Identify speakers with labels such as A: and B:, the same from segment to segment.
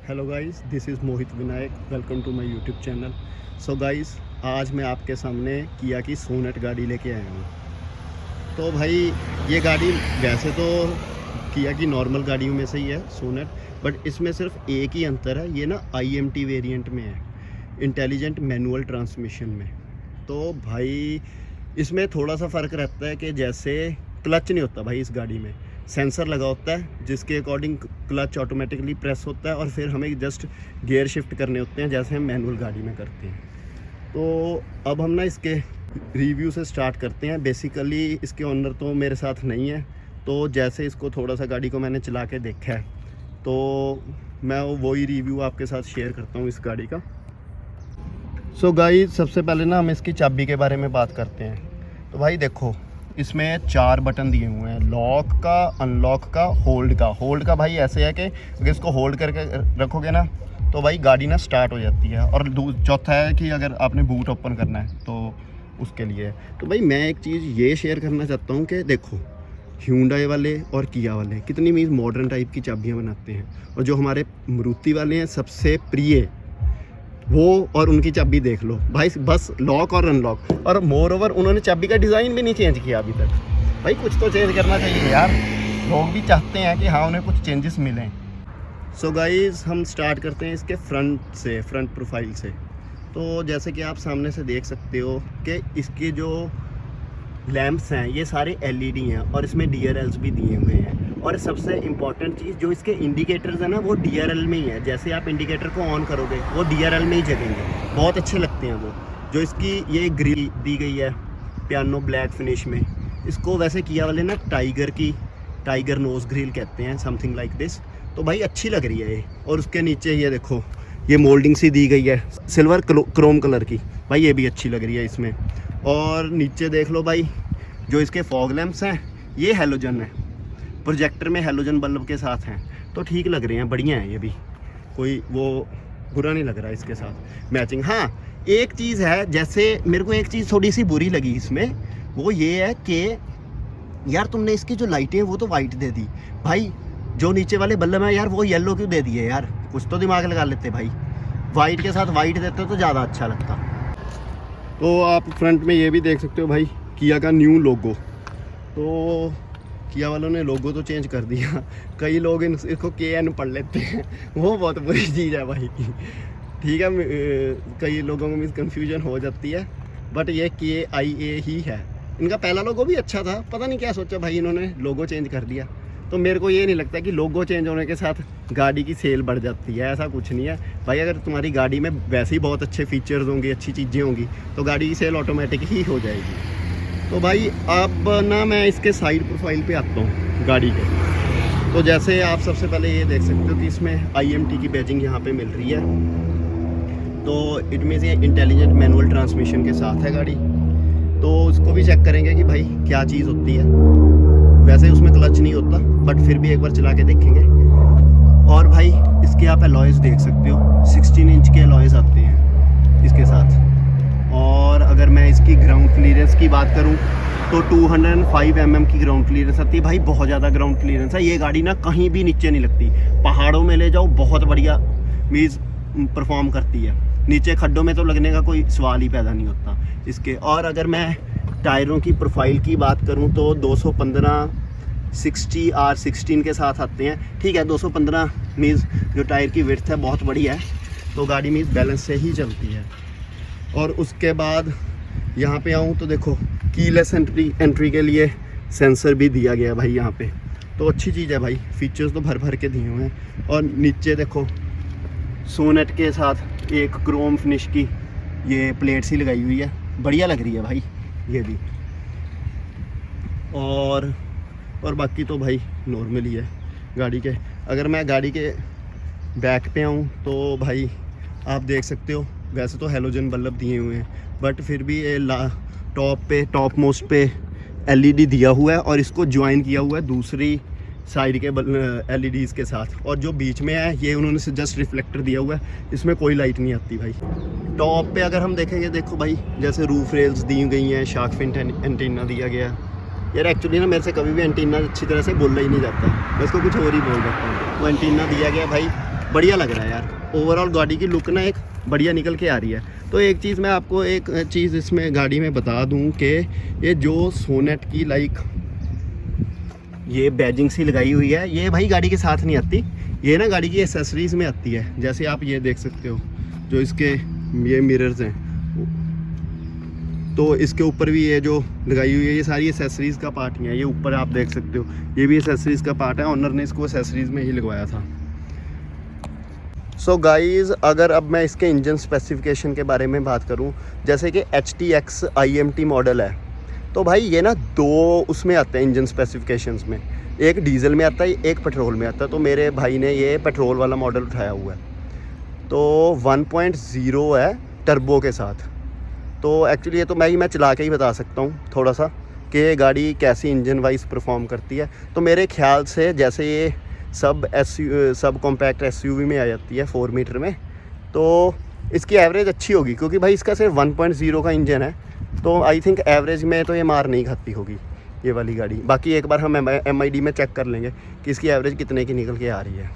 A: Hello guys, this is Mohit Vinayak. Welcome to my YouTube channel. So guys, आज मैं आपके सामने किया की सोनेट गाड़ी लेके आया हूँ। तो भाई, ये गाड़ी वैसे तो किया की नॉर्मल गाड़ियों में से ही है सोनेट, बट इसमें सिर्फ एक ही अंतर है, ये ना IMT वेरिएंट में है, इंटेलिजेंट मैनुअल ट्रांसमिशन में। तो भाई इसमें थोड़ा सा फ़र्क रहता है कि जैसे क्लच नहीं होता भाई इस गाड़ी में, सेंसर लगा होता है जिसके अकॉर्डिंग क्लच ऑटोमेटिकली प्रेस होता है और फिर हमें जस्ट गियर शिफ्ट करने होते हैं जैसे हम मैनुअल गाड़ी में करते हैं। तो अब हम ना इसके रिव्यू से स्टार्ट करते हैं। बेसिकली इसके ओनर तो मेरे साथ नहीं है, तो जैसे इसको थोड़ा सा गाड़ी को मैंने चला के देखा है तो मैं वही रिव्यू आपके साथ शेयर करता हूँ इस गाड़ी का। सो गाइस, सबसे पहले ना हम इसकी चाबी के बारे में बात करते हैं। तो भाई देखो, इसमें 4 बटन दिए हुए हैं, लॉक का, अनलॉक का, होल्ड का भाई ऐसे है कि अगर इसको होल्ड करके रखोगे ना तो भाई गाड़ी ना स्टार्ट हो जाती है। और चौथा है कि अगर आपने बूट ओपन करना है तो उसके लिए। तो भाई मैं एक चीज़ ये शेयर करना चाहता हूँ कि देखो, ह्यूंडई वाले और किया वाले कितनी मीन्स मॉडर्न टाइप की चाबियाँ बनाते हैं, और जो हमारे मारुति वाले हैं सबसे प्रिय वो, और उनकी चाबी देख लो भाई, बस लॉक और अनलॉक। और मोर ओवर उन्होंने चाबी का डिज़ाइन भी नहीं चेंज किया अभी तक। भाई कुछ तो चेंज करना चाहिए यार, लोग भी चाहते हैं कि हाँ उन्हें कुछ चेंजेस मिलें। सो गाइस, हम स्टार्ट करते हैं इसके फ्रंट से, फ्रंट प्रोफाइल से। तो जैसे कि आप सामने से देख सकते हो कि इसके जो लैंप्स हैं ये सारे LED हैं और इसमें DRLs भी दिए हुए हैं। और सबसे इम्पॉर्टेंट चीज़, जो इसके इंडिकेटर्स हैं ना वो DRL में ही है। जैसे आप इंडिकेटर को ऑन करोगे वो DRL में ही जगेंगे, बहुत अच्छे लगते हैं वो। जो इसकी ये ग्रिल दी गई है पियानो ब्लैक फिनिश में, इसको वैसे किया वाले ना टाइगर नोज ग्रिल कहते हैं, समथिंग लाइक दिस। तो भाई अच्छी लग रही है ये। और उसके नीचे ये देखो, ये मोल्डिंग सी दी गई है सिल्वर क्रोम कलर की, भाई ये भी अच्छी लग रही है इसमें। और नीचे देख लो भाई, जो इसके फॉग लैंप्स हैं ये हैलोजन है, प्रोजेक्टर में हैलोजन बल्ब के साथ हैं, तो ठीक लग रहे हैं, बढ़िया हैं ये भी, कोई वो बुरा नहीं लग रहा है इसके साथ मैचिंग। हाँ, एक चीज़ है, जैसे मेरे को एक चीज़ थोड़ी सी बुरी लगी इसमें, वो ये है कि यार तुमने इसकी जो लाइटें हैं वो तो वाइट दे दी भाई, जो नीचे वाले बल्ब हैं यार वो येलो क्यों दे दिए यार, कुछ तो दिमाग लगा लेते भाई, वाइट के साथ वाइट देते तो ज़्यादा अच्छा लगता। तो आप फ्रंट में ये भी देख सकते हो भाई, किया का न्यू लोगो। तो किया वालों ने लोगो तो चेंज कर दिया, कई लोग इसको KN पढ़ लेते हैं, वो बहुत बुरी चीज़ है भाई। ठीक है, कई लोगों में मिस कन्फ्यूजन हो जाती है, बट ये KIA ही है। इनका पहला लोगो भी अच्छा था, पता नहीं क्या सोचा भाई इन्होंने लोगो चेंज कर दिया। तो मेरे को ये नहीं लगता कि लोगो चेंज होने के साथ गाड़ी की सेल बढ़ जाती है, ऐसा कुछ नहीं है भाई। अगर तुम्हारी गाड़ी में वैसे ही बहुत अच्छे फीचर्स होंगे, अच्छी चीज़ें होंगी, तो गाड़ी की सेल ऑटोमेटिक ही हो जाएगी। तो भाई अब ना मैं इसके साइड प्रोफाइल पे आता हूँ गाड़ी के। तो जैसे आप सबसे पहले ये देख सकते हो कि इसमें IMT की बैजिंग यहाँ पे मिल रही है, तो इट मीन्स ये इंटेलिजेंट मैनुअल ट्रांसमिशन के साथ है गाड़ी। तो उसको भी चेक करेंगे कि भाई क्या चीज़ होती है। वैसे उसमें क्लच नहीं होता, बट फिर भी एक बार चला के देखेंगे। और भाई इसके आप अलॉयज़ देख सकते हो, 16 इंच के अलॉयज़ आते हैं इसके साथ। और अगर मैं इसकी ग्राउंड क्लियरेंस की बात करूं तो 205 mm की ग्राउंड क्लियरेंस आती है भाई, बहुत ज़्यादा ग्राउंड क्लियरेंस है। ये गाड़ी ना कहीं भी नीचे नहीं लगती, पहाड़ों में ले जाओ बहुत बढ़िया मीज़ परफॉर्म करती है, नीचे खड्डों में तो लगने का कोई सवाल ही पैदा नहीं होता इसके। और अगर मैं टायरों की प्रोफाइल की बात करूं तो 215 60 R16 के साथ आते हैं। ठीक है, 215 मीन्स जो टायर की विड्थ है बहुत बड़ी है, तो गाड़ी मीन्स बैलेंस से ही चलती है। और उसके बाद यहाँ पे आऊँ तो देखो, कीलेस एंट्री के लिए सेंसर भी दिया गया भाई यहाँ पे, तो अच्छी चीज़ है भाई, फीचर्स तो भर भर के दिए हुए हैं। और नीचे देखो, सोनेट के साथ एक क्रोम फिनिश की ये प्लेट सी लगाई हुई है, बढ़िया लग रही है भाई ये भी। और बाकी तो भाई नॉर्मल ही है गाड़ी के। अगर मैं गाड़ी के बैक पे आऊँ तो भाई आप देख सकते हो, वैसे तो हैलोजन बल्ब दिए हुए हैं, बट फिर भी ये टॉप मोस्ट पे LED दिया हुआ है, और इसको ज्वाइन किया हुआ है दूसरी साइड के LEDs के साथ। और जो बीच में है ये उन्होंने जस्ट रिफ्लेक्टर दिया हुआ है, इसमें कोई लाइट नहीं आती भाई। टॉप पे अगर हम देखेंगे, देखो भाई जैसे रूफ रेल्स दी गई हैं, शार्क फिन एंटीना दिया गया। यार एक्चुअली ना मेरे से कभी भी एंटीना अच्छी तरह से बोलना ही नहीं जाता, मैं इसको कुछ और ही बोल देता हूँ। वो एंटीना दिया गया भाई, बढ़िया लग रहा है यार। ओवरऑल गाड़ी की लुक ना एक बढ़िया निकल के आ रही है। तो एक चीज़ मैं आपको एक चीज़ इसमें गाड़ी में बता दूं कि ये जो सोनेट की लाइक ये बैजिंग सी लगाई हुई है, ये भाई गाड़ी के साथ नहीं आती, ये ना गाड़ी की एसेसरीज़ में आती है। जैसे आप ये देख सकते हो जो इसके ये मिरर्स हैं, तो इसके ऊपर भी ये जो लगाई हुई है ये सारी एसेसरीज़ का पार्ट ही है। ये ऊपर आप देख सकते हो ये भी एसेसरीज़ का पार्ट है, ऑनर ने इसको एसेसरीज़ में ही लगवाया था। सो गाइज़, अगर अब मैं इसके इंजन स्पेसिफिकेशन के बारे में बात करूं, जैसे कि HTX IMT मॉडल है, तो भाई ये ना दो उसमें आते हैं इंजन स्पेसिफिकेशंस में, एक डीजल में आता है एक पेट्रोल में आता है। तो मेरे भाई ने ये पेट्रोल वाला मॉडल उठाया हुआ है, तो 1.0 है टर्बो के साथ। तो एक्चुअली ये तो मैं चला के ही बता सकता हूँ थोड़ा सा कि ये गाड़ी कैसी इंजन वाइज परफॉर्म करती है। तो मेरे ख्याल से जैसे ये सब कॉम्पैक्ट SUV में आ जाती है 4 मीटर में, तो इसकी एवरेज अच्छी होगी, क्योंकि भाई इसका सिर्फ 1.0 का इंजन है। तो आई थिंक एवरेज में तो ये मार नहीं खाती होगी ये वाली गाड़ी। बाकी एक बार हम MID में चेक कर लेंगे कि इसकी एवरेज कितने की निकल के आ रही है।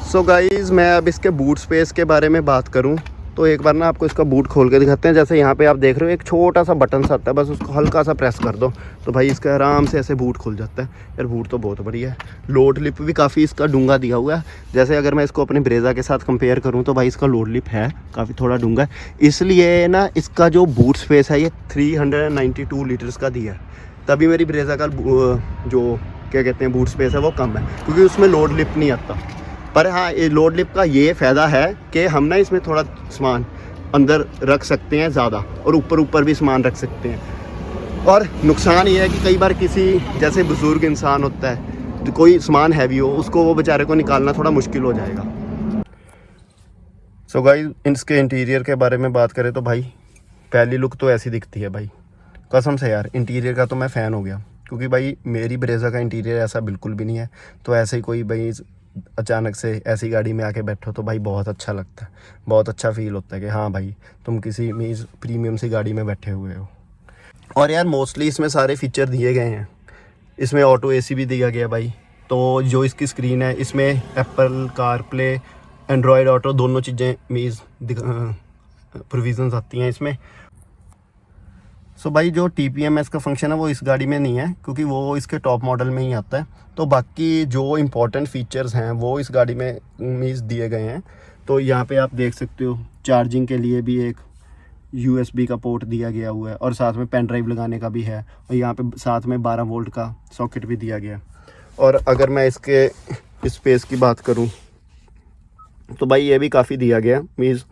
A: सो गाइज़, मैं अब इसके बूट स्पेस के बारे में बात करूं तो एक बार ना आपको इसका बूट खोल के दिखाते हैं। जैसे यहाँ पे आप देख रहे हो एक छोटा सा बटन सा आता है, बस उसको हल्का सा प्रेस कर दो तो भाई इसका आराम से ऐसे बूट खुल जाता है। यार बूट तो बहुत बढ़िया है। लोड लिप भी काफ़ी इसका डूंगा दिया हुआ है। जैसे अगर मैं इसको अपने ब्रेजा के साथ कंपेयर करूँ तो भाई इसका लोड लिप है काफ़ी थोड़ा डूंगा है, इसलिए ना इसका जो बूट स्पेस है ये 392 लीटर्स का दिया है। तभी मेरी ब्रेजा का जो क्या कहते हैं बूट स्पेस है वो कम है, क्योंकि उसमें लोड लिप नहीं आता। पर हाँ, ये लोड लिप का ये फ़ायदा है कि हम ना इसमें थोड़ा सामान अंदर रख सकते हैं ज़्यादा, और ऊपर भी सामान रख सकते हैं। और नुकसान ये है कि कई बार किसी जैसे बुज़ुर्ग इंसान होता है, तो कोई सामान हैवी हो, उसको वो बेचारे को निकालना थोड़ा मुश्किल हो जाएगा। सो गाइस, इसके इंटीरियर के बारे में बात करें तो भाई पहली लुक तो ऐसी दिखती है भाई, कसम से यार इंटीरियर का तो मैं फ़ैन हो गया, क्योंकि भाई मेरी ब्रेजा का इंटीरियर ऐसा बिल्कुल भी नहीं है। तो ऐसे ही कोई भाई अचानक से ऐसी गाड़ी में आके बैठो तो भाई बहुत अच्छा लगता है, बहुत अच्छा फील होता है कि हाँ भाई तुम किसी मीज़ प्रीमियम सी गाड़ी में बैठे हुए हो। और यार मोस्टली इसमें सारे फीचर दिए गए हैं। इसमें ऑटो AC भी दिया गया भाई। तो जो इसकी स्क्रीन है इसमें एप्पल कारप्ले, एंड्रॉयड ऑटो दोनों चीज़ें मीज़ प्रोविजंस आती हैं इसमें। सो भाई जो TPMS का फंक्शन है वो इस गाड़ी में नहीं है, क्योंकि वो इसके टॉप मॉडल में ही आता है। तो बाकी जो इम्पोर्टेंट फीचर्स हैं वो इस गाड़ी में मीज़ दिए गए हैं। तो यहाँ पे आप देख सकते हो चार्जिंग के लिए भी एक USB का पोर्ट दिया गया हुआ है, और साथ में पेन ड्राइव लगाने का भी है, और यहाँ पे साथ में 12 वोल्ट का सॉकेट भी दिया गया। और अगर मैं इसके स्पेस की बात करूँ तो भाई ये भी काफ़ी दिया गया, मीन्स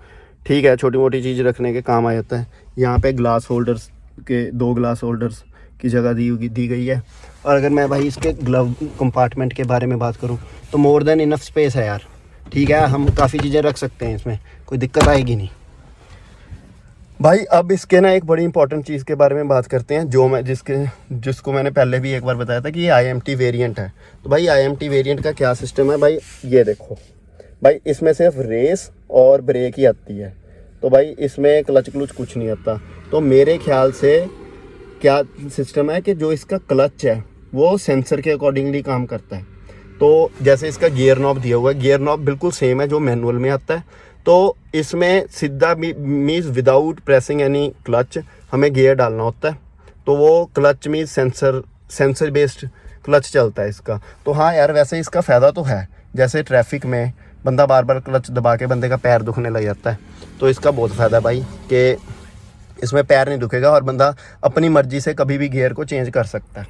A: ठीक है, छोटी मोटी चीज़ रखने के काम आ जाता है। यहाँ पे ग्लास होल्डर्स के 2 ग्लास होल्डर्स की जगह दी गई है। और अगर मैं भाई इसके ग्लव कंपार्टमेंट के बारे में बात करूं तो मोर देन इनफ स्पेस है यार, ठीक है, हम काफ़ी चीज़ें रख सकते हैं इसमें, कोई दिक्कत आएगी नहीं भाई। अब इसके ना एक बड़ी इंपॉर्टेंट चीज़ के बारे में बात करते हैं, जो मैं जिसको मैंने पहले भी एक बार बताया था कि ये IMT वेरिएंट है। तो भाई IMT वेरिएंट का क्या सिस्टम है भाई, ये देखो भाई, इसमें सिर्फ रेस और ब्रेक ही आती है। तो भाई इसमें क्लच कुछ नहीं आता। तो मेरे ख्याल से क्या सिस्टम है कि जो इसका क्लच है वो सेंसर के अकॉर्डिंगली काम करता है। तो जैसे इसका गियर नॉब दिया हुआ है, गियर नॉब बिल्कुल सेम है जो मैनुअल में आता है। तो इसमें सीधा means without pressing any clutch हमें गियर डालना होता है। तो वो clutch means sensor based clutch चलता है इसका। तो हाँ यार, वैसे इसका फ़ायदा तो है, जैसे ट्रैफिक में बंदा बार बार क्लच दबा के बंदे का पैर दुखने लग जाता है, तो इसका बहुत फ़ायदा भाई कि इसमें पैर नहीं दुखेगा और बंदा अपनी मर्ज़ी से कभी भी गियर को चेंज कर सकता है।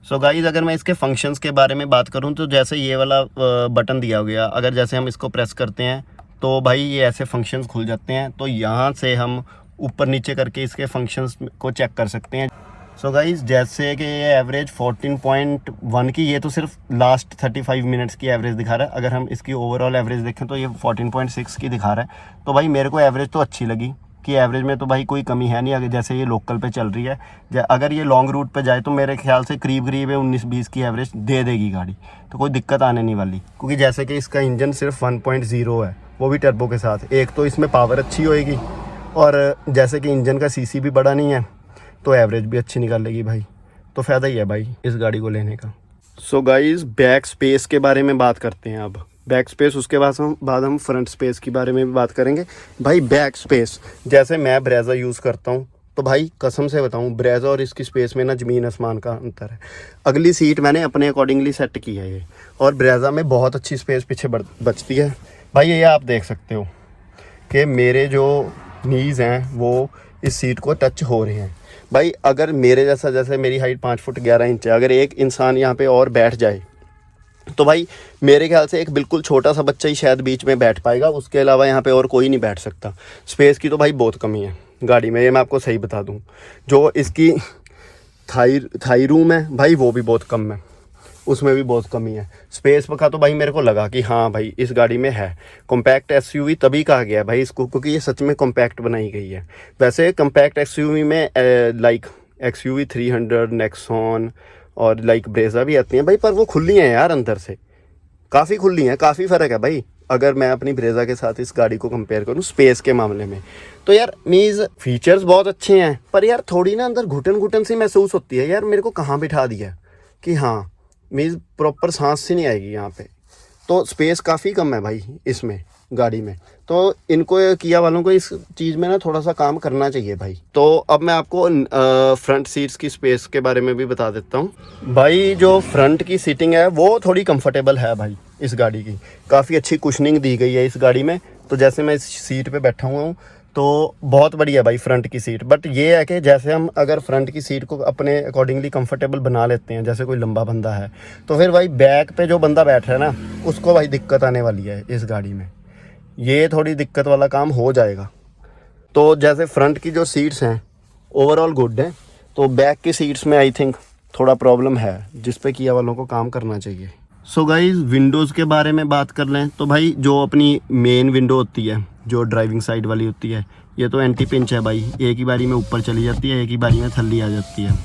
A: सो गाइज़, अगर मैं इसके फंक्शंस के बारे में बात करूं तो जैसे ये वाला बटन दिया गया, अगर जैसे हम इसको प्रेस करते हैं तो भाई ये ऐसे फंक्शंस खुल जाते हैं। तो यहाँ से हम ऊपर नीचे करके इसके फंक्शंस को चेक कर सकते हैं। सो गाइज़, जैसे कि ये एवरेज 14.1 की, ये तो सिर्फ लास्ट 35 मिनट्स की एवरेज दिखा रहा है। अगर हम इसकी ओवरऑल एवरेज देखें तो ये 14.6 की दिखा रहा है। तो भाई मेरे को एवरेज तो अच्छी लगी कि एवरेज में तो भाई कोई कमी है नहीं। अगर जैसे ये लोकल पे चल रही है, अगर ये लॉन्ग रूट पे जाए तो मेरे ख्याल से करीब 19-20 की एवरेज दे देगी गाड़ी, तो कोई दिक्कत आने नहीं वाली। क्योंकि जैसे कि इसका इंजन सिर्फ 1.0 है, वो भी टर्बो के साथ। एक तो इसमें पावर अच्छी होएगी, और जैसे कि इंजन का CC भी बड़ा नहीं है, तो एवरेज भी अच्छी निकालेगी भाई। तो फ़ायदा ही है भाई इस गाड़ी को लेने का। सो गाइस बैक स्पेस के बारे में बात करते हैं अब। बैक स्पेस उसके बाद हम फ्रंट स्पेस के बारे में भी बात करेंगे। भाई बैक स्पेस, जैसे मैं ब्रेजा यूज़ करता हूँ तो भाई कसम से बताऊँ, ब्रेजा और इसकी स्पेस में ना ज़मीन आसमान का अंतर है। अगली सीट मैंने अपने अकॉर्डिंगली सेट की है ये, और ब्रेजा में बहुत अच्छी स्पेस पीछे बचती है। भाई ये आप देख सकते हो कि मेरे जो नीज़ हैं वो इस सीट को टच हो रहे हैं। भाई अगर मेरे जैसा, जैसे मेरी हाइट 5 फुट 11 इंच है, अगर एक इंसान यहाँ पे और बैठ जाए तो भाई मेरे ख्याल से एक बिल्कुल छोटा सा बच्चा ही शायद बीच में बैठ पाएगा, उसके अलावा यहाँ पे और कोई नहीं बैठ सकता। स्पेस की तो भाई बहुत कमी है गाड़ी में, ये मैं आपको सही बता दूँ। जो इसकी थाई रूम है भाई वो भी बहुत कम है, उसमें भी बहुत कमी है। स्पेस का तो भाई मेरे को लगा कि हाँ भाई इस गाड़ी में है। कॉम्पैक्ट एसयूवी तभी कहा गया है भाई इसको, क्योंकि ये सच में कॉम्पैक्ट बनाई गई है। वैसे कॉम्पैक्ट एसयूवी में लाइक एक्सयूवी 300, नेक्सॉन और लाइक ब्रेजा भी आती हैं भाई, पर वो खुली हैं यार, अंदर से काफ़ी खुली हैं, काफ़ी फ़र्क है भाई। अगर मैं अपनी ब्रेजा के साथ इस गाड़ी को कंपेयर करूँ स्पेस के मामले में, तो यार मीज़ फीचर्स बहुत अच्छे हैं, पर यार थोड़ी ना अंदर घुटन घुटन सी महसूस होती है यार। मेरे को कहाँ बिठा दिया कि हाँ मीज़ प्रॉपर सांस सी नहीं आएगी यहाँ पे। तो स्पेस काफ़ी कम है भाई इसमें गाड़ी में, तो इनको किया वालों को इस चीज़ में ना थोड़ा सा काम करना चाहिए भाई। तो अब मैं आपको फ्रंट सीट्स की स्पेस के बारे में भी बता देता हूँ। भाई जो फ्रंट की सीटिंग है वो थोड़ी कंफर्टेबल है भाई इस गाड़ी की, काफ़ी अच्छी कुशनिंग दी गई है इस गाड़ी में। तो जैसे मैं इस सीट पे बैठा हुआ हूँ तो बहुत बढ़िया भाई फ्रंट की सीट। बट ये है कि जैसे हम अगर फ्रंट की सीट को अपने अकॉर्डिंगली कंफर्टेबल बना लेते हैं, जैसे कोई लंबा बंदा है, तो फिर भाई बैक पे जो बंदा बैठ रहा है ना उसको भाई दिक्कत आने वाली है इस गाड़ी में, ये थोड़ी दिक्कत वाला काम हो जाएगा। तो जैसे फ्रंट की जो सीट्स हैं ओवरऑल गुड हैं, तो बैक की सीट्स में आई थिंक थोड़ा प्रॉब्लम है, जिस पे किया वालों को काम करना चाहिए। सो गाइस विंडोज़ के बारे में बात कर लें तो भाई जो अपनी मेन विंडो होती है, जो ड्राइविंग साइड वाली होती है, ये तो एंटी पिंच है भाई, एक ही बारी में ऊपर चली जाती है, एक ही बारी में थल्ली आ जाती है,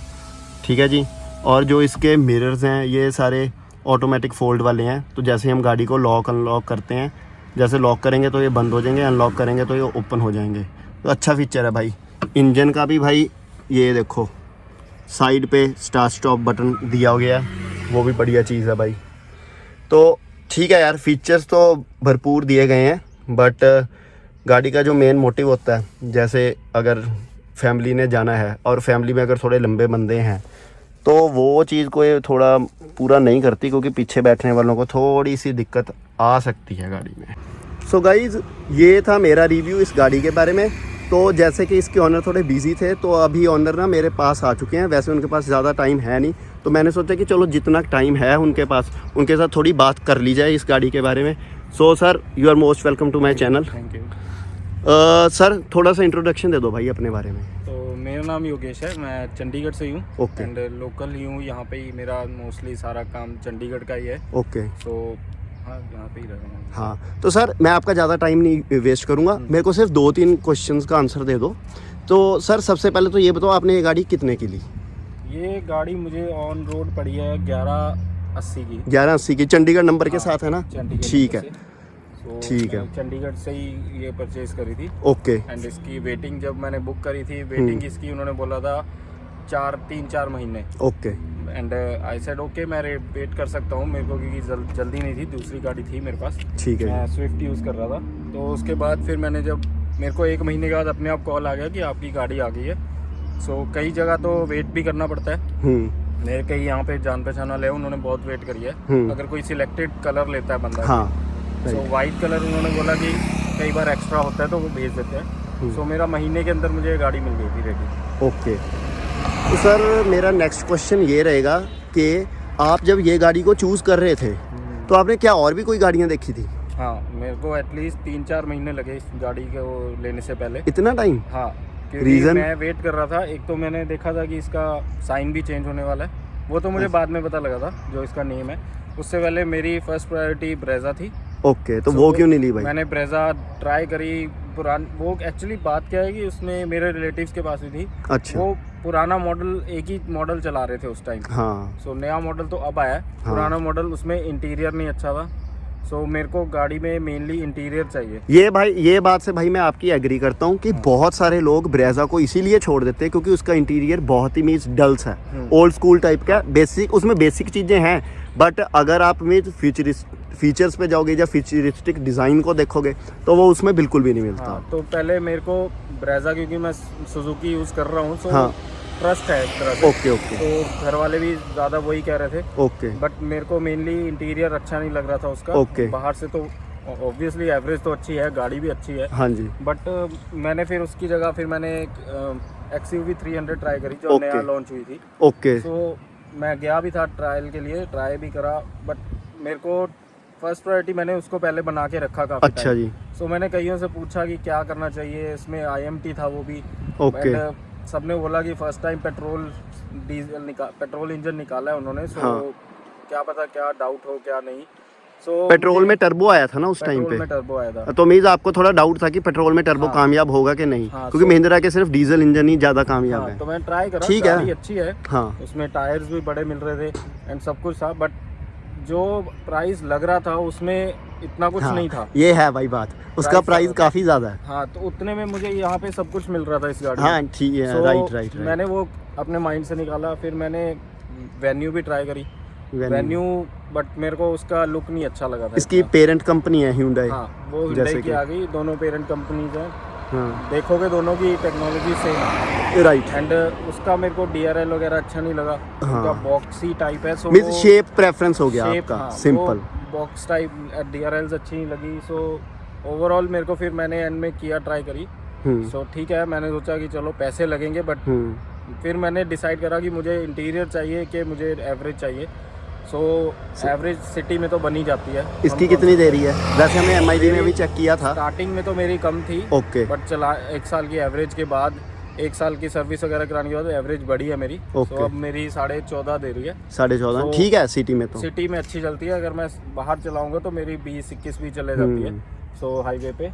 A: ठीक है जी। और जो इसके मिरर्स हैं ये सारे ऑटोमेटिक फोल्ड वाले हैं, तो जैसे हम गाड़ी को लॉक अनलॉक करते हैं, जैसे लॉक करेंगे तो ये बंद हो जाएंगे, अनलॉक करेंगे तो ये ओपन हो जाएंगे। तो अच्छा फीचर है भाई। इंजन का भी भाई ये देखो साइड पे स्टार्ट स्टॉप बटन दिया गया है, वो भी बढ़िया चीज़ है भाई। तो ठीक है यार, फीचर्स तो भरपूर दिए गए हैं, बट गाड़ी का जो मेन मोटिव होता है, जैसे अगर फैमिली ने जाना है और फैमिली में अगर थोड़े लंबे बंदे हैं तो वो चीज़ को ये थोड़ा पूरा नहीं करती, क्योंकि पीछे बैठने वालों को थोड़ी सी दिक्कत आ सकती है गाड़ी में। सो गाइज़ ये था मेरा रिव्यू इस गाड़ी के बारे में। तो जैसे कि इसके ऑनर थोड़े बिजी थे, तो अभी ऑनर ना मेरे पास आ चुके हैं। वैसे उनके पास ज़्यादा टाइम है नहीं, तो मैंने सोचा कि चलो जितना टाइम है उनके पास, उनके साथ थोड़ी बात कर ली जाए इस गाड़ी के बारे में। So sir you are most welcome to my channel.
B: Thank you
A: sir थोड़ा सा इंट्रोडक्शन दे दो भाई अपने बारे में।
B: तो मेरा नाम योगेश है, मैं चंडीगढ़ से ही हूँ।
A: ओके।
B: एंड लोकल ही हूँ, यहाँ पे ही मेरा मोस्टली सारा काम चंडीगढ़ का ही है।
A: ओके।
B: सो हाँ यहाँ पे ही रह रहा हूँ।
A: हाँ तो सर मैं आपका ज़्यादा टाइम नहीं वेस्ट करूँगा, मेरे को सिर्फ 2-3 क्वेश्चंस का आंसर दे दो। तो सर सबसे पहले तो ये बताओ आपने ये गाड़ी कितने की ली?
B: ये गाड़ी मुझे ऑन रोड पड़ी है 1180 की।
A: 1180 की, चंडीगढ़ नंबर के
B: हाँ,
A: साथ है ना?
B: चंडीगढ़
A: ठीक है,
B: So,
A: ठीक है।
B: चंडीगढ़ से ही ये परचेज करी थी।
A: ओके।
B: एंड इसकी वेटिंग जब मैंने बुक करी थी, वेटिंग इसकी उन्होंने बोला था 3-4 महीने।
A: Okay.
B: And I said okay, मैं वेट कर सकता हूँ, मेरे को क्योंकि जल्दी नहीं थी, दूसरी गाड़ी थी मेरे पास,
A: ठीक है।
B: मैं स्विफ्ट यूज़ कर रहा था। तो उसके बाद फिर मैंने जब मेरे को 1 महीने के बाद अपने आप कॉल आ गया कि आपकी गाड़ी आ गई है। सो कई जगह तो वेट भी करना पड़ता है। मेरे कई यहाँ पे जान पहचान वाले हैं, उन्होंने बहुत वेट करी है। अगर कोई सिलेक्टेड कलर लेता है बंदा,
A: हाँ,
B: सो वाइट कलर उन्होंने बोला कि कई बार एक्स्ट्रा होता है तो वो भेज देते हैं। सो मेरा महीने के अंदर मुझे गाड़ी मिल गई थी रेडी।
A: ओके। तो सर मेरा नेक्स्ट क्वेश्चन ये रहेगा कि आप जब ये गाड़ी को चूज़ कर रहे थे तो आपने क्या और भी कोई गाड़ियाँ देखी थी?
B: हाँ, मेरे को एटलीस्ट 3-4 महीने लगे इस गाड़ी को लेने से पहले।
A: इतना टाइम?
B: हाँ, क्योंकि
A: रीज़न?
B: मैं वेट कर रहा था। एक तो मैंने देखा था कि इसका साइन भी चेंज होने वाला है, वो तो मुझे बाद में पता लगा था जो इसका नेम है। उससे पहले मेरी फर्स्ट प्रायोरिटी ब्रेजा थी।
A: ओके, तो वो क्यों नहीं ली भाई?
B: मैंने ब्रेजा ट्राई करी। वो एक्चुअली बात क्या है कि उसमें मेरे रिलेटिव्स के पास भी थी।
A: अच्छा।
B: वो पुराना मॉडल, एक ही मॉडल चला रहे थे उस टाइम।
A: हाँ।
B: सो नया मॉडल तो अब आया है।
A: हाँ।
B: पुराना मॉडल, उसमें इंटीरियर नहीं अच्छा था। सो मेरे को गाड़ी में मेनली इंटीरियर चाहिए।
A: ये भाई, ये बात से भाई मैं आपकी एग्री करता हूँ कि बहुत सारे लोग ब्रेजा को इसीलिए छोड़ देते हैं क्योंकि उसका इंटीरियर बहुत ही मीन्स डल्स है, ओल्ड स्कूल टाइप का। बेसिक उसमें बेसिक चीज़ें हैं, बट अगर आप में फीचर्स पे जाओगे या फ्यूचरिस्टिक डिज़ाइन को देखोगे तो वो उसमें बिल्कुल भी नहीं मिलता।
B: हाँ, तो पहले मेरे को ब्रेजा, क्योंकि मैं सुजुकी यूज़ कर रहा हूँ, सो
A: हाँ।
B: ट्रस्ट है एक तरह से।
A: ओके ओके
B: तो घर वाले भी ज़्यादा वही कह रहे थे,
A: ओके
B: बट मेरे को मेनली इंटीरियर अच्छा नहीं लग रहा था उसका।
A: ओके।
B: बाहर से तो ऑब्वियसली एवरेज तो अच्छी है, गाड़ी भी अच्छी है,
A: हाँ जी
B: बट मैंने फिर उसकी जगह फिर मैंने एक XUV 300 ट्राई करी जो
A: ओके।
B: नया लॉन्च हुई थी।
A: ओके
B: सो मैं गया भी था ट्रायल के लिए, ट्राई भी करा, बट मेरे को फर्स्ट प्रायोरिटी मैंने उसको पहले बना के रखा काफ़ी
A: अच्छा
B: टाइम।
A: जी
B: सो मैंने कईयों से पूछा कि क्या करना चाहिए, इसमें IMT था वो भी।
A: ओके
B: And, सबने बोला कि फर्स्ट टाइम पेट्रोल इंजन निकाला है उन्होंने, सो
A: हाँ।
B: क्या पता क्या डाउट हो क्या नहीं। सो
A: पेट्रोल में टर्बो आया था ना उस टाइम
B: पेट्रोल
A: पे,
B: में टर्बो आया था।
A: तो मीन्स आपको थोड़ा डाउट था कि पेट्रोल में टर्बो
B: हाँ।
A: कामयाब होगा कि नहीं,
B: हाँ,
A: क्योंकि
B: so-
A: महिंद्रा के सिर्फ डीजल इंजन ही ज़्यादा कामयाब
B: हाँ,
A: है।
B: तो मैंने ट्राई करा,
A: ठीक है।
B: गाड़ी अच्छी है,
A: हाँ
B: उसमें टायर्स भी बड़े मिल रहे थे एंड सब कुछ था, बट जो प्राइस लग रहा था उसमें इतना कुछ
A: हाँ,
B: नहीं था।
A: ये है भाई बात, उसका
B: प्राइस
A: प्राइस
B: ज़्यादा
A: काफ़ी ज़्यादा है।
B: हाँ, तो उतने में मुझे यहाँ पे सब कुछ मिल रहा था इस गाड़ी
A: हाँ
B: में।
A: ठीक है,
B: So,
A: राइट राइट राइट।
B: मैंने वो अपने माइंड से निकाला, फिर मैंने वेन्यू भी ट्राई करी, वेन्यू, बट मेरे को उसका लुक नहीं अच्छा लगा था
A: इसकी
B: इतना।
A: पेरेंट कंपनी है Hyundai।
B: हाँ, वो
A: जैसे
B: Hyundai की
A: कि-
B: आ गई, दोनों पेरेंट कंपनीज हैं,
A: हाँ
B: देखोगे दोनों की टेक्नोलॉजी सेम है।
A: राइट।
B: एंड उसका मेरे को DRL वगैरह अच्छा नहीं लगा,
A: हाँ।
B: उनका बॉक्सी टाइप है, सो
A: मीन्स शेप प्रेफरेंस हो गया
B: शेप,
A: आपका, सिंपल।
B: बॉक्स टाइप DRLs अच्छी नहीं लगी। सो ओवरऑल मेरे को फिर मैंने एंड में किया ट्राई करी। सो ठीक है, मैंने सोचा कि चलो पैसे लगेंगे, बट फिर मैंने डिसाइड करा कि मुझे इंटीरियर चाहिए कि मुझे एवरेज चाहिए। सो एवरेज सिटी में तो बनी जाती है।
A: इसकी कितनी देरी है? वैसे हमने MID में भी चेक किया था।
B: स्टार्टिंग में तो मेरी कम थी,
A: ओके
B: बट चला 1 साल की एवरेज के बाद, 1 साल की सर्विस वगैरह कराने के बाद एवरेज बढ़ी है मेरी।
A: ओके।
B: तो अब मेरी 14.5 दे रही है।
A: 14.5
B: So,
A: ठीक है सिटी में तो।
B: सिटी में अच्छी चलती है, अगर मैं बाहर चलाऊंगा तो मेरी 20-21 भी चले जाती है। सो हाईवे पे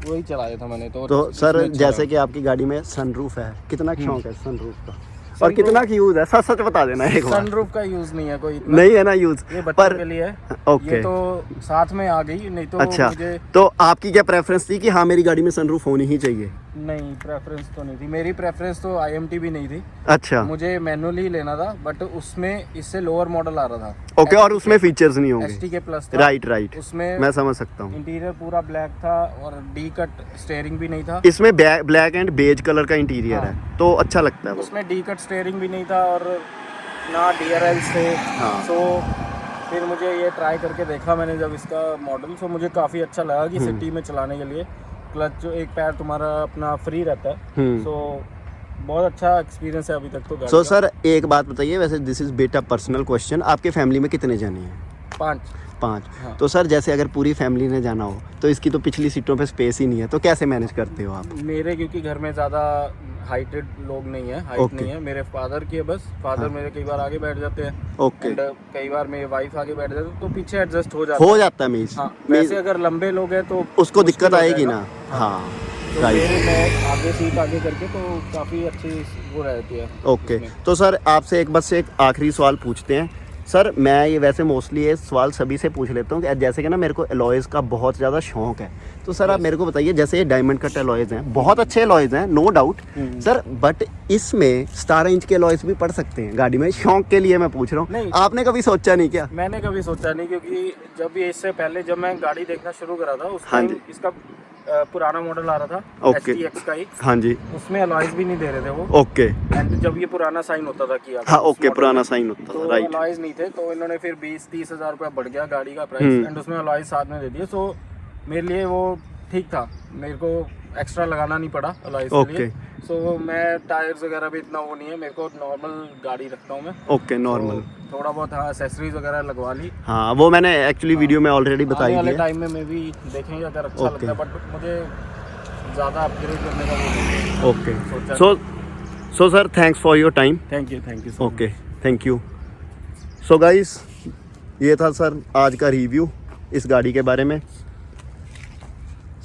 B: वही चलाया था मैंने। तो
A: सर
B: इसमें अच्छा
A: जैसे
B: लगा।
A: कि आपकी गाड़ी में सनरूफ है, कितना शौक है सनरूफ का, और कितना की यूज है? सच सच बता देना एक बार।
B: सनरूफ का यूज नहीं है कोई इतना,
A: नहीं है ना यूज,
B: ये बच्चों
A: पर
B: के लिए है।
A: ओके।
B: ये तो साथ में आ गई, नहीं तो
A: अच्छा,
B: मुझे
A: तो आपकी क्या प्रेफरेंस थी कि हाँ मेरी गाड़ी में सनरूफ होनी ही चाहिए?
B: नहीं, प्रेफरेंस तो नहीं थी मेरी। प्रेफरेंस तो IMT भी नहीं थी,
A: अच्छा
B: मुझे मैनुअली लेना था, बट उसमें इससे लोअर मॉडल आ रहा था।
A: ओके, और उसमें फीचर्स नहीं होंगे।
B: STK प्लस था।
A: राइट राइट,
B: उसमें
A: मैं समझ सकता हूँ।
B: इंटीरियर पूरा ब्लैक था और डी कट स्टीयरिंग भी नहीं था।
A: इसमें ब्लैक एंड बेज कलर का इंटीरियर
B: हाँ।
A: है, तो अच्छा लगता है वो।
B: उसमें डी कट स्टीयरिंग भी नहीं था और ना DRLs थे।
A: हाँ।
B: सो फिर मुझे ये ट्राई करके देखा मैंने जब इसका मॉडल, सो मुझे काफ़ी अच्छा लगा कि सिटी में चलाने के लिए क्लच जो एक पैर तुम्हारा अपना फ्री रहता है। सो बहुत अच्छा एक्सपीरियंस है अभी तक तो गाड़ी
A: सो
B: का।
A: सर एक बात बताइए, वैसे दिस इज बेटा पर्सनल क्वेश्चन, आपके फैमिली में कितने जने हैं? 5।
B: हाँ।
A: तो सर जैसे अगर पूरी फैमिली ने जाना हो तो इसकी तो पिछली सीटों पे स्पेस ही नहीं है, तो कैसे मैनेज करते हो आप?
B: मेरे क्योंकि घर में ज़्यादा हाइटेड लोग नहीं है, हाइट
A: Okay.
B: नहीं है। मेरे फादर की है बस, फादर
A: हाँ।
B: मेरे कई बार आगे बैठ जाते हैं।
A: ओके,
B: And, कई बार मेरी वाइफ आगे बैठ जाती है, तो पीछे एडजस्ट हो जाता है।
A: हो जाता है मीन्स।
B: हाँ, वैसे अगर लंबे लोग हैं तो
A: उसको
B: मुश्किल
A: दिक्कत
B: हो
A: आएगी
B: जाएगा।
A: ना। हाँ
B: तो
A: राइट।
B: मेरे में आगे सीट आगे करके तो काफ़ी अच्छी वो रहती है।
A: ओके,
B: उसमें।
A: तो सर आपसे एक आखिरी सवाल पूछते हैं। सर मैं ये वैसे मोस्टली ये सवाल सभी से पूछ लेता हूँ कि जैसे कि ना मेरे को एलॉयज़ का बहुत ज़्यादा शौक है, तो सर आप मेरे को बताइए, जैसे ये डायमंड कट एलॉयज़ हैं, बहुत अच्छे एलॉयज़ हैं नो डाउट सर, बट इसमें 17 इंच के एलॉयज़ भी पड़ सकते हैं गाड़ी में, शौक के लिए मैं पूछ रहा हूँ।
B: नहीं।
A: आपने कभी सोचा नहीं क्या?
B: मैंने कभी सोचा नहीं, क्योंकि जब ये इससे पहले जब मैं गाड़ी देखना शुरू करा था उस
A: हाँ
B: टाइम
A: जी।
B: इसका पुराना मॉडल आ रहा था
A: ओके।
B: STX का ही,
A: हाँ जी।
B: उसमें अलॉयज भी नहीं दे रहे थे वो।
A: ओके,
B: एंड जब ये पुराना साइन होता था किया
A: हाँ ओके, पुराना साइन होता
B: तो
A: था, राइट।
B: अलॉयज नहीं थे, तो इन्होंने फिर 20-30 हज़ार रुपया बढ़ गया गाड़ी का प्राइस, एंड उसमें अलॉयज साथ में दे दिए। सो मेरे लिए वो ठीक था, मेरे को एक्स्ट्रा लगाना नहीं पड़ा अलॉयज के लिए। सो मैं टायर्स वगैरह भी इतना वो नहीं है, मेरे को नॉर्मल गाड़ी रखता हूँ मैं।
A: Okay, normal.
B: तो थोड़ा बहुत हाँ एक्सेसरीज वगैरह लगवा ली।
A: हाँ वो मैंने एक्चुअली वीडियो में ऑलरेडी बताई
B: आने वाले
A: है।
B: टाइम में मैं भी देखेंगे अगर अच्छा
A: Okay.
B: लगता है, बट मुझे ज़्यादा अपग्रेड करने का वो नहीं।
A: ओके,
B: सोचा
A: so sir thanks for your time.
B: Thank you so
A: okay, thank you. So guys ये था सर आज का रिव्यू इस गाड़ी के बारे में।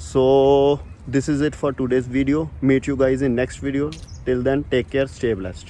A: So this is it for today's video. Meet you guys in next video. Till then take care, stay blessed.